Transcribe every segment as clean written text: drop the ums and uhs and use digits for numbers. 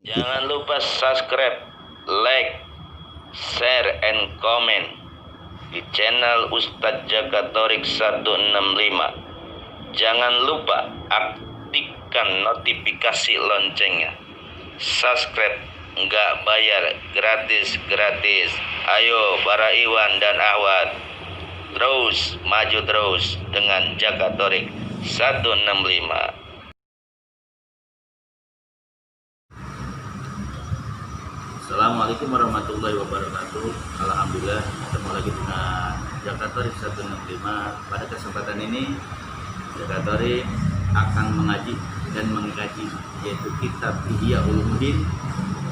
Jangan lupa subscribe, like, share, and comment di channel Ustadz Jakatorik 165. Jangan lupa aktifkan notifikasi loncengnya. Subscribe nggak bayar, gratis. Ayo para Iwan dan Ahwat, terus maju terus dengan Jakatorik 165. Assalamualaikum warahmatullahi wabarakatuh. Alhamdulillah ketemu lagi dengan Jakatorik 165. Pada kesempatan ini Jakatorik akan mengaji dan mengkaji yaitu kitab Ihya Ulumuddin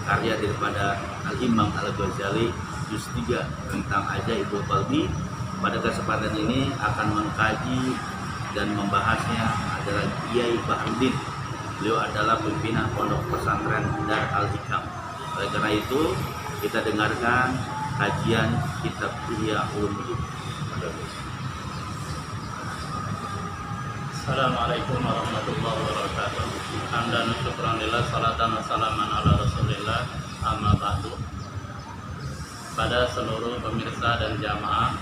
karya daripada Al-Imam Al-Ghazali juz 3 tentang Ajaibul Qalbi. Pada kesempatan ini akan mengkaji dan membahasnya adalah Kiai Bahruddin. Beliau adalah pimpinan pondok pesantren Dar Al-Hikam. Oleh karena itu, kita dengarkan kajian kitab Ihya Ulumuddin. Assalamualaikum warahmatullahi wabarakatuh. Hamdan wa syukran lillah, salatan wa salaman ala rasulillah, amma ba'du. Pada seluruh pemirsa dan jamaah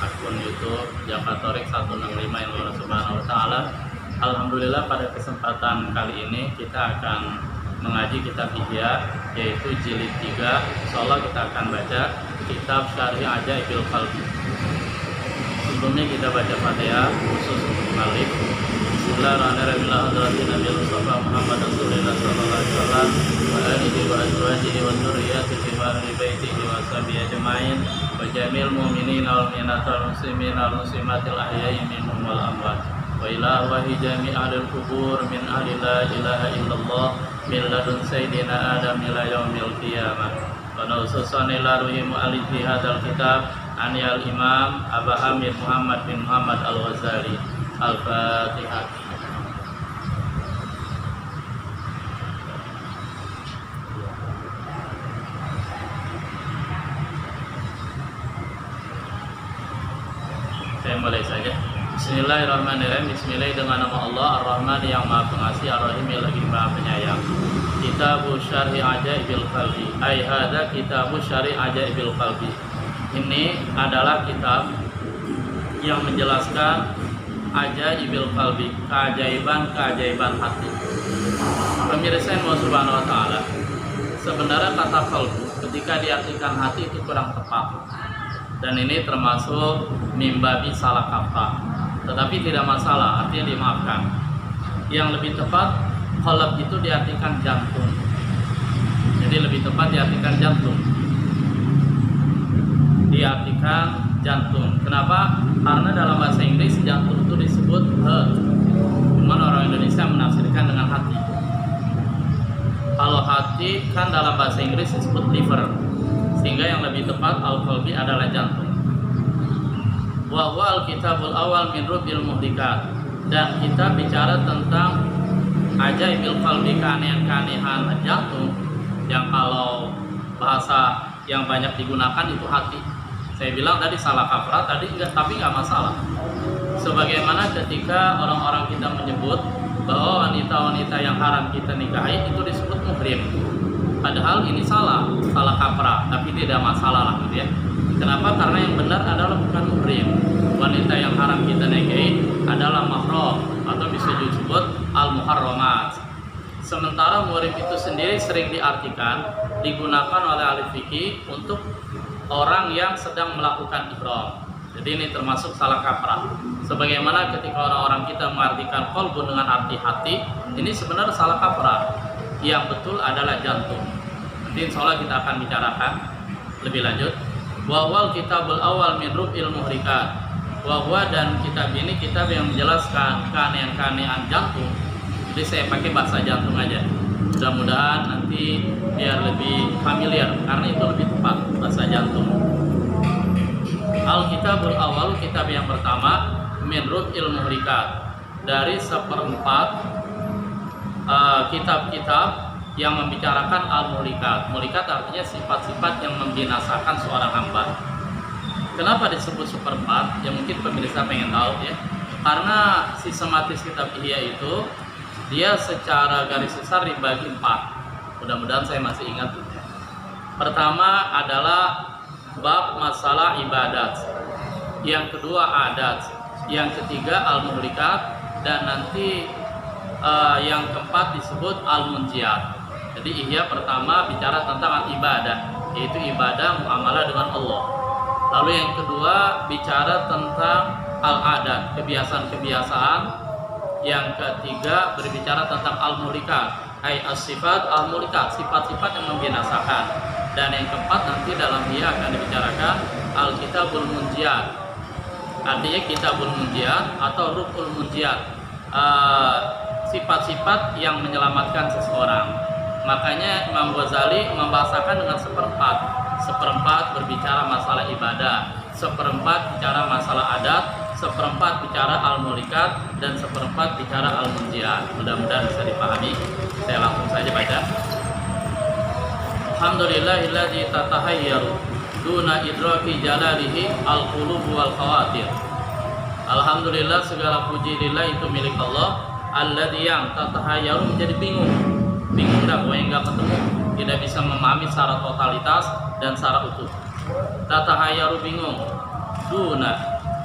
akun YouTube Jakatorik 165 yang Allah Subhanahu wa taala. Alhamdulillah pada kesempatan kali ini kita akan mengaji kitab Ihya yaitu jilid 3. Insyaallah kita akan baca kitab Syarih Ajaibil Qalbi. Sebelumnya kita baca Fatihah khusus untuk Malik. Bismillahirrahmanirrahim. Hadratin Nabi Mustafa Muhammad Rasulullah sallallahu alaihi wasallam wa alihi wa azwajihi wa dzurriyyatihi wa ahli baitihi wa sahbihi ajmain wa jamil mu'minin wal mu'minat wal muslimin wal muslimatil ahya'i minhum wal amwat wa ila wahi jami'al kubur min ahli la ilaha illallah min ladun sayyidina Adam ila yaumil qiyamah. Wa naususan ila ruhi mu'allifi hadzal kitab an al-imam Aba Hamid Muhammad bin Muhammad Al-Ghazali. Al-Fatihah. Saya mulai saja. Bismillahirrahmanirrahim. Bismillah dengan nama Allah Ar-Rahman yang Maha Pengasih, Ar-Rahim yang lagi Maha Penyayang. Kitabu Syarih Ajaibil Qalbi. Ai hadza kitabu Syarih Ajaibil Qalbi. Ini adalah kitab yang menjelaskan Ajaibil Qalbi, keajaiban hati. Pemirsa yang Subhanahu wa taala, sebenarnya kata qalbu ketika diartikan hati itu kurang tepat. Dan ini termasuk mimbabi salah kata. Tetapi tidak masalah, artinya dimaafkan. Yang lebih tepat, qalb itu diartikan jantung. Jadi lebih tepat diartikan jantung. Diartikan jantung. Kenapa? Karena dalam bahasa Inggris jantung itu disebut heart. Cuman orang Indonesia menafsirkan dengan hati. Kalau hati kan dalam bahasa Inggris disebut liver. Sehingga yang lebih tepat al-qalbi adalah jantung. Wa huwa al-kitabul awal min rubil muhlikat. Dan kita bicara tentang ajaibil qalbi, keanehan-keanehan jantung yang kalau bahasa yang banyak digunakan itu hati. Saya bilang tadi salah kaprah tadi enggak, tapi nggak masalah. Sebagaimana ketika orang-orang kita menyebut bahwa wanita-wanita yang haram kita nikahi itu disebut muhrim. Padahal ini salah kaprah, tapi tidak masalah lah gitu ya. Kenapa? Karena yang benar adalah bukan muhrim. Wanita yang haram kita nikahi adalah mahram atau bisa disebut al-muharramat. Sementara muhrim itu sendiri sering diartikan digunakan oleh ahli fikih untuk orang yang sedang melakukan ihram. Jadi ini termasuk salah kaprah. Sebagaimana ketika orang-orang kita mengartikan qalbu dengan arti hati, ini sebenarnya salah kaprah. Yang betul adalah jantung. Nanti insya Allah kita akan bicarakan lebih lanjut. Wawal kitabul awal min rubil muhrikat. Wahwa dan kitab ini kitab yang menjelaskan keanehan-keanehan jantung. Jadi saya pakai bahasa jantung aja. Mudah-mudahan nanti biar lebih familiar, karena itu lebih tepat bahasa jantung. Al-kitabul awal, kitab yang pertama, min rubil muhrikat, dari seperempat kitab-kitab yang membicarakan al-muhlikat. Muhlikat artinya sifat-sifat yang membinasakan seorang hamba. Kenapa disebut seperempat? Ya mungkin pemirsa pengen tahu ya. Karena sistematis kitab Ihya itu dia secara garis besar dibagi 4. Mudah-mudahan saya masih ingat. Pertama adalah bab masalah ibadat, yang kedua adat, yang ketiga al-muhlikat, dan nanti yang keempat disebut al-munjiat. Jadi ihya pertama bicara tentang ibadah, yaitu ibadah muamalah dengan Allah. Lalu yang kedua bicara tentang al-adat, kebiasaan-kebiasaan. Yang ketiga berbicara tentang al-muhlikat, as-sifat al-muhlikat, sifat-sifat yang membinasakan. Dan yang keempat nanti dalam dia akan dibicarakan al-kitabul munjiat, artinya kitabul munjiat atau rukul munjiat, sifat-sifat yang menyelamatkan seseorang. Makanya Imam Ghazali membahasakan dengan seperempat berbicara masalah ibadah, seperempat bicara masalah adat, seperempat bicara al-muhlikat, dan seperempat bicara al-munjiat. Mudah-mudahan bisa dipahami. Saya langsung saja baca. Alhamdulillahilladzi tatahayyaru duna idraki jalalihi al-qulubu wal khawatir. Alhamdulillah, segala puji lillah itu milik Allah, alladzi yang tatahayyaru menjadi bingung dah pokoknya nggak ketemu, tidak bisa memahami secara totalitas dan secara utuh. Tatahayyaru bingung, duna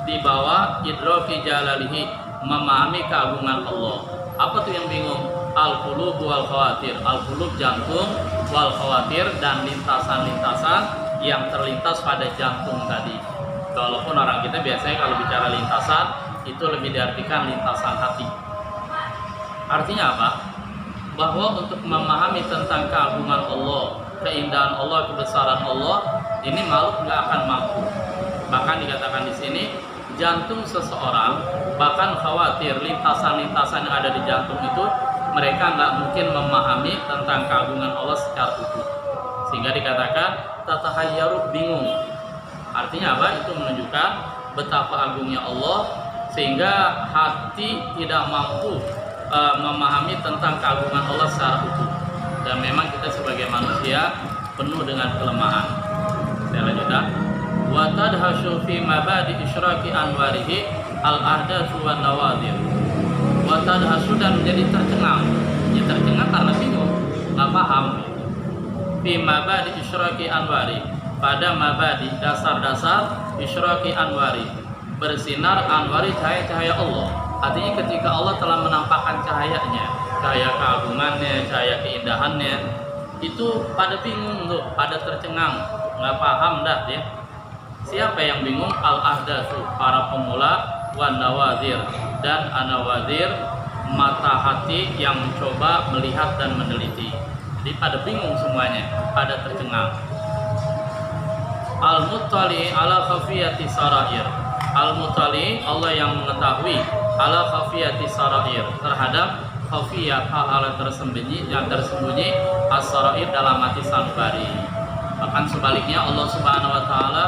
di bawah idraki jalalihi memahami keagungan Allah. Apa tuh yang bingung? Al-qulub wal khawatir, al-qulub jantung, wal khawatir dan lintasan-lintasan yang terlintas pada jantung tadi. Walaupun orang kita biasanya kalau bicara lintasan itu lebih diartikan lintasan hati. Artinya apa? Bahwa untuk memahami tentang keagungan Allah, keindahan Allah, kebesaran Allah, ini makhluk nggak akan mampu. Bahkan dikatakan di sini jantung seseorang, bahkan khawatir lintasan-lintasan yang ada di jantung itu, mereka nggak mungkin memahami tentang keagungan Allah secara utuh. Sehingga dikatakan tatahayyaru, bingung. Artinya apa? Itu menunjukkan betapa agungnya Allah, sehingga hati tidak mampu memahami tentang keagungan Allah secara utuh. Dan memang kita sebagai manusia penuh dengan kelemahan. Saya lanjutkan. Wa tadhasyu fi mabadi isyraki anwarihi al-ahdatsu wan nawadir. Wa tadhasyu, dan menjadi tercengang. Ya tercengang karena bingung, nggak paham. Fi mabadi isyraki anwari, pada mabadi dasar-dasar isyraki anwari, bersinar anwari cahaya-cahaya Allah. Artinya ketika Allah telah menampakkan cahayanya, cahaya keagungannya, cahaya keindahannya, itu pada bingung tuh, pada tercengang, nggak paham dah ya. Siapa yang bingung? Al-ahdatsu, para pemula, wan nawadir, dan anawadir, mata hati yang mencoba melihat dan meneliti. Jadi pada bingung semuanya, pada tercengang. Al-muttali ala khafiyati sarair. Al-muttali, Allah yang mengetahui, ala khafiyati sarair, terhadap khafiyat, hal-hal yang tersembunyi as-sarair dalam hati sanubari. Bahkan sebaliknya Allah Subhanahu wa taala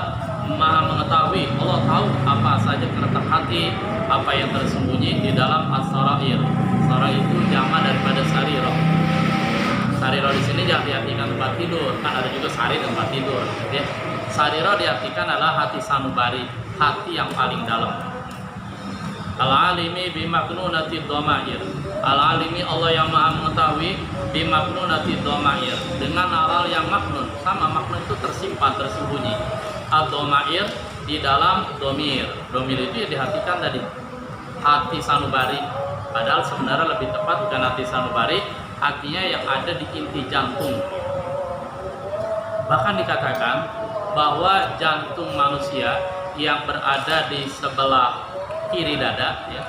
Maha mengetahui, Allah tahu apa saja terletak hati, apa yang tersembunyi di dalam as-sarair. Sarair itu jama daripada sariro. Sariro di sini jangan diartikan tempat tidur, kan ada juga sari tempat tidur. Ya. Sariro diartikan adalah hati sanubari, hati yang paling dalam. Al-alimi bimaknunati dhamair. Al-alimi, Allah yang maha mengetahui, bimaknunati dhamair, dengan hal yang maknun. Sama, maknun itu tersimpan, tersembunyi. Ad-dhamair di dalam domir. Domir itu diartikan tadi hati sanubari. Padahal sebenarnya lebih tepat bukan hati sanubari, artinya yang ada di inti jantung. Bahkan dikatakan bahwa jantung manusia yang berada di sebelah kiri dada, ya,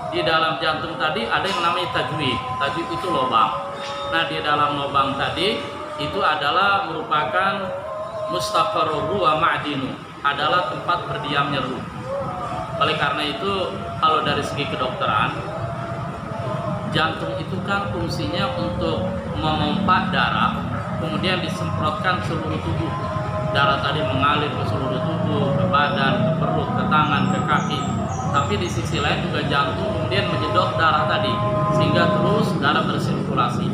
di dalam jantung tadi ada yang namanya tajwid. Tajwid itu lubang. Nah, di dalam lubang tadi itu adalah merupakan mustaqarrur wa ma'dinu, adalah tempat berdiamnya ruh. Oleh karena itu, kalau dari segi kedokteran, jantung itu kan fungsinya untuk memompa darah, kemudian disemprotkan seluruh tubuh. Darah tadi mengalir ke seluruh tubuh, ke badan, ke perut, ke tangan, ke kaki. Tapi di sisi lain juga jantung kemudian menyedot darah tadi, sehingga terus darah bersirkulasi.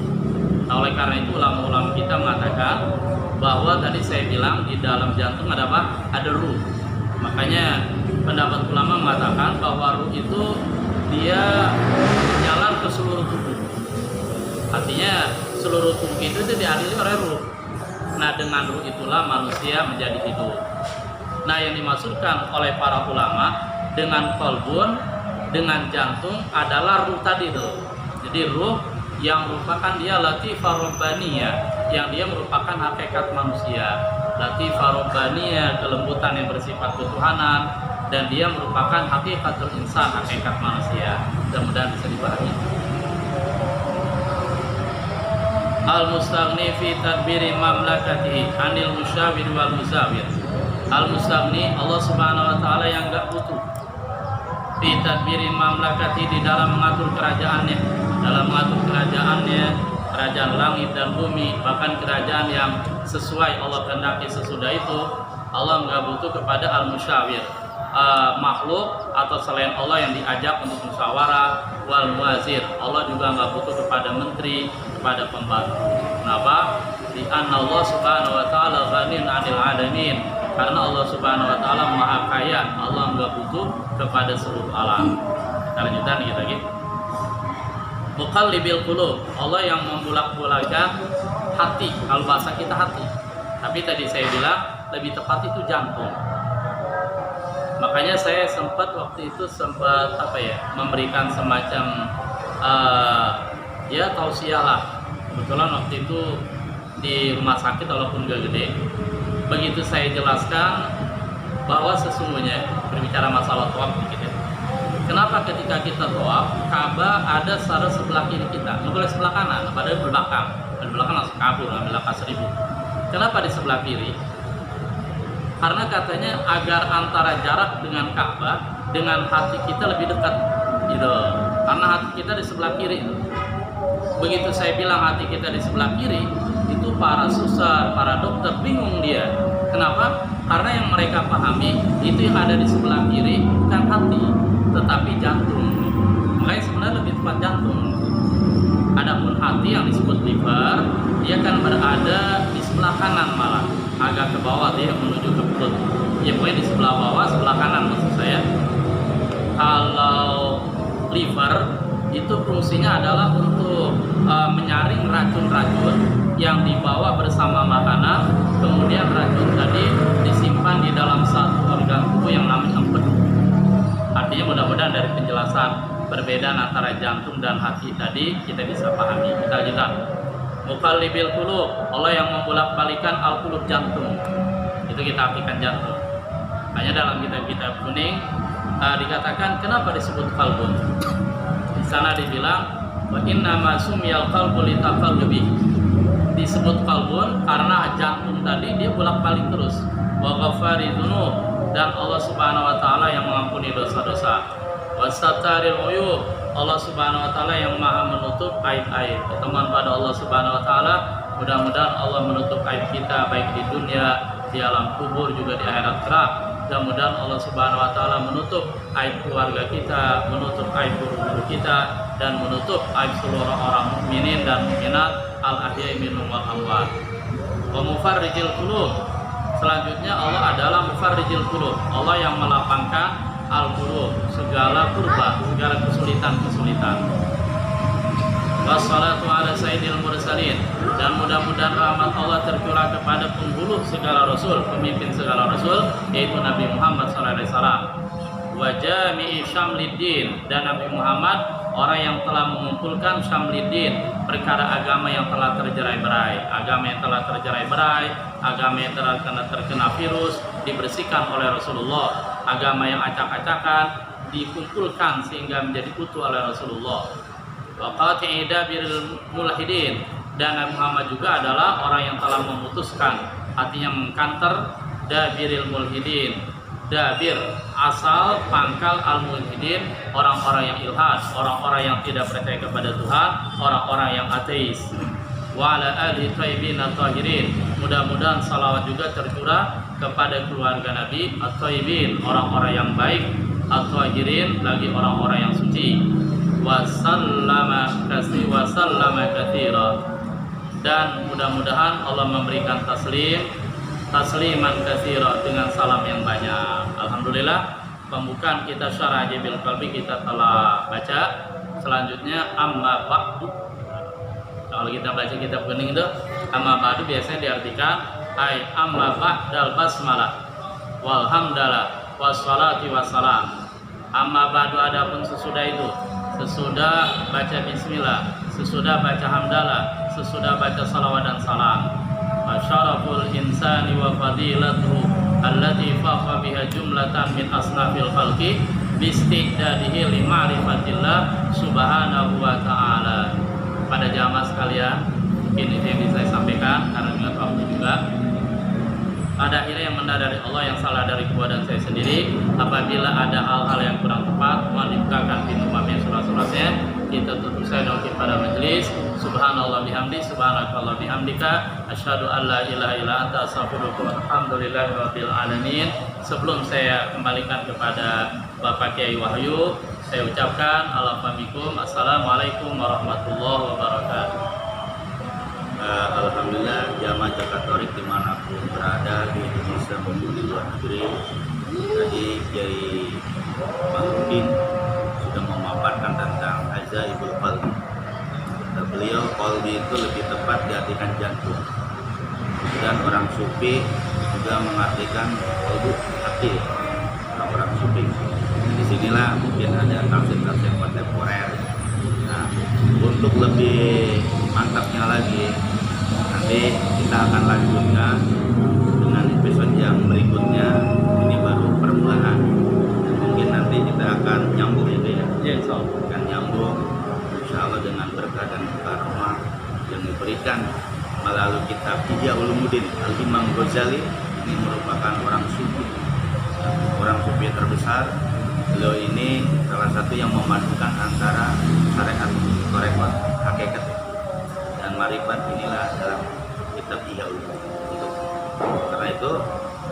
Nah, oleh karena itu ulama-ulama kita mengatakan bahwa tadi saya bilang di dalam jantung ada apa? Ada ruh. Makanya pendapat ulama mengatakan bahwa ruh itu dia jalan ke seluruh tubuh. Artinya seluruh tubuh itu diadili oleh ruh. Nah, dengan ruh itulah manusia menjadi hidup. Nah, yang dimaksudkan oleh para ulama dengan qalbun, dengan jantung adalah ruh tadi tuh. Jadi ruh yang merupakan dia latifah rabbaniyah, yang dia merupakan hakikat manusia. Latifah rabbaniyah, kelembutan yang bersifat ketuhanan, dan dia merupakan hakikatul insan, hakikat manusia. Mudah-mudahan bisa dipahami. Al-mustaghni fi tadbiri mamlakatihi anil musyawir wal muzawir. Al-mustaghni, Allah Subhanahu wa taala yang enggak butuh. Fi tadbiri mamlakati, di dalam mengatur kerajaannya, kerajaan langit dan bumi, bahkan kerajaan yang sesuai Allah kehendaki. Sesudah itu Allah enggak butuh kepada al-musyawir, makhluk atau selain Allah yang diajak untuk musyawarah, wal muwazir, Allah juga enggak butuh kepada menteri, kepada pembantu. Kenapa? Di anna Allah Subhanahu wa taala ghaniyun 'anil 'alamin. Karena Allah Subhanahu wa taala Maha Kaya, Allah enggak butuh kepada seluruh alam. Kita lanjutkan dikit lagi. Muqallibil qulub, Allah yang membulak-bulakan hati. Kalau bahasa kita hati, tapi tadi saya bilang lebih tepat itu jantung. Makanya saya waktu itu sempat memberikan semacam ya tausiah lah. Kebetulan waktu itu di rumah sakit walaupun gak gede. Begitu saya jelaskan bahwa sesungguhnya berbicara masalah tawaf dikit ya. Kenapa ketika kita tawaf, Ka'bah ada sebelah kiri kita, nggak boleh sebelah kanan, padahal di belakang. Di belakang langsung kabur, ambil langkah 1000. Kenapa di sebelah kiri? Karena katanya agar antara jarak dengan Ka'bah dengan hati kita lebih dekat, gitu. Karena hati kita di sebelah kiri. Begitu saya bilang hati kita di sebelah kiri, itu para susah, para dokter bingung dia. Kenapa? Karena yang mereka pahami itu yang ada di sebelah kiri bukan hati, tetapi jantung. Makanya sebenarnya lebih tepat jantung. Adapun hati yang disebut liver, dia kan berada di sebelah kanan malah, agak ke bawah dia menuju ke perut. Ya pokoknya di sebelah bawah, sebelah kanan maksud saya. Kalau liver itu fungsinya adalah untuk menyaring racun-racun yang dibawa bersama makanan, kemudian racun tadi disimpan di dalam satu organ tubuh yang namanya empedu. Artinya mudah-mudahan dari penjelasan perbedaan antara jantung dan hati tadi kita bisa pahami. Kita lanjutkan. Muqallibil qulub, Allah yang membolak-balikan al-qulub, jantung. Itu kita artikan jantung. Hanya dalam kitab-kitab kuning dikatakan kenapa disebut qalbun. Di sana dibilang wa inna ma sumiyal qalbu litaqallubi. Disebut qalbun karena jantung tadi dia bolak-balik terus. Wa ghafari dzunub, dan Allah Subhanahu wa taala yang mengampuni dosa-dosa. Wa sataril uyub, Allah Subhanahu wa taala yang Maha menutup aib-aib. Teman pada Allah Subhanahu wa taala, mudah-mudahan Allah menutup aib kita baik di dunia, di alam kubur, juga di akhirat kelak. Mudah-mudahan Allah Subhanahu wa taala menutup aib keluarga kita, menutup aib guru-guru kita, dan menutup aib seluruh orang mukminin dan mukminat al-ahya'i minhum wal amwat. Wa mufarrijil qulub, selanjutnya Allah adalah mufarrijil qulub, Allah yang melapangkan al-qulub, segala kurba, segala kesulitan-kesulitan. Wassalatu ala sayyidil mursalin, dan mudah-mudahan rahmat Allah tercurah kepada penghulu segala rasul, pemimpin segala rasul, yaitu Nabi Muhammad SAW. Wa jami'i syamliddin, dan Nabi Muhammad orang yang telah mengumpulkan syamliddin, perkara agama yang telah tercerai-berai, agama yang telah terkena virus dibersihkan oleh Rasulullah, agama yang acak-acakan dikumpulkan sehingga menjadi utuh oleh Rasulullah. Wa qati'i dabiril mulhidin, dan Nabi Muhammad juga adalah orang yang telah memutuskan, artinya mengkanter dabiril mulhidin. Dabir, asal pangkal al-mulhidin, orang-orang yang ilhad, orang-orang yang tidak percaya kepada Tuhan, orang-orang yang ateis. Wa ala alihi thayyibin at-tahirin, mudah-mudahan salawat juga tercurah kepada keluarga Nabi at-thayyibin, orang-orang yang baik, at-tahirin, lagi orang-orang yang suci. Wa sallama katsira, dan mudah-mudahan Allah memberikan tasliman katsira, dengan salam yang banyak. Alhamdulillah, pembukaan kita Syarah Ajabil Qalbi kita telah baca. Selanjutnya amma ba'du. Kalau kita baca kitab kuning itu amma ba'du biasanya diartikan ai amma ba'dal basmalah wal hamdalah wassalati wassalam. Amma ba'du adapun sesudah itu, sesudah baca bismillah, sesudah baca hamdalah, sesudah baca salawat dan salam. Asyaraful insani wa fadilatuhu allati faqa biha jumlatan min asnafil khalqi bistiqdadihi li ma'rifatillah subhanahu wa ta'ala. Pada jamaah sekalian, ini yang bisa saya sampaikan karena dengan waktu juga. Pada akhirnya yang benar dari Allah, yang salah dari kebuatan saya sendiri. Apabila ada hal-hal yang kurang tepat, mohon dibukakan pintu maaf yang surah-surahnya. Kita tutup saya doa pada majelis. Subhanallah bihamdi, subhanakallah bihamdika, asyhadu an la ilaha illa anta, astaghfiruka wa alhamdulillahirabbil alamin. Sebelum saya kembalikan kepada Bapak Kiai Wahyu, saya ucapkan alaikum, assalamualaikum warahmatullahi wabarakatuh. Alhamdulillah jamaah Jakatorik dimanapun berada di Indonesia maupun di luar negeri. Tadi Kiai Mahmudin sudah memaparkan tentang ajaibul qalbi. Kata beliau, qalbi itu lebih tepat diartikan jantung. Dan orang sufi juga mengartikan qalbu, hati. Orang sufi. Disinilah mungkin ada tafsir-tafsir kontemporer. Nah, untuk lebih mantapnya lagi, nanti kita akan lanjutkan dengan episode yang berikutnya. Ini baru permulaan. Dan mungkin nanti kita akan nyambung itu ya. Insya Allah. Akan nyambung, insya Allah dengan berkah dan karomah yang diberikan melalui kitab Ihya Ulumuddin Al-Imam Ghazali. Ini merupakan orang sufi terbesar. Beliau ini salah satu yang memadukan antara syariat, tarekat, hakikat dan marifat. Inilah dalam kitab Ihya Ulumuddin. Karena itu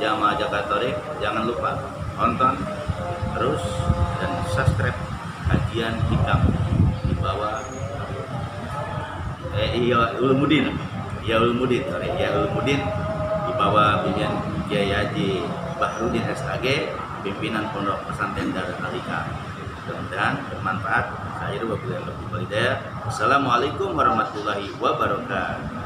jamaah Jakatorik jangan lupa tonton terus dan subscribe kajian hikam di bawah Ihya Ulumuddin di bawah bimbingan Kiai Haji Bahrudin SAG, pimpinan Pondok Pesantren Darul Arika. Mudah-mudahan bermanfaat. Assalamualaikum warahmatullahi wabarakatuh.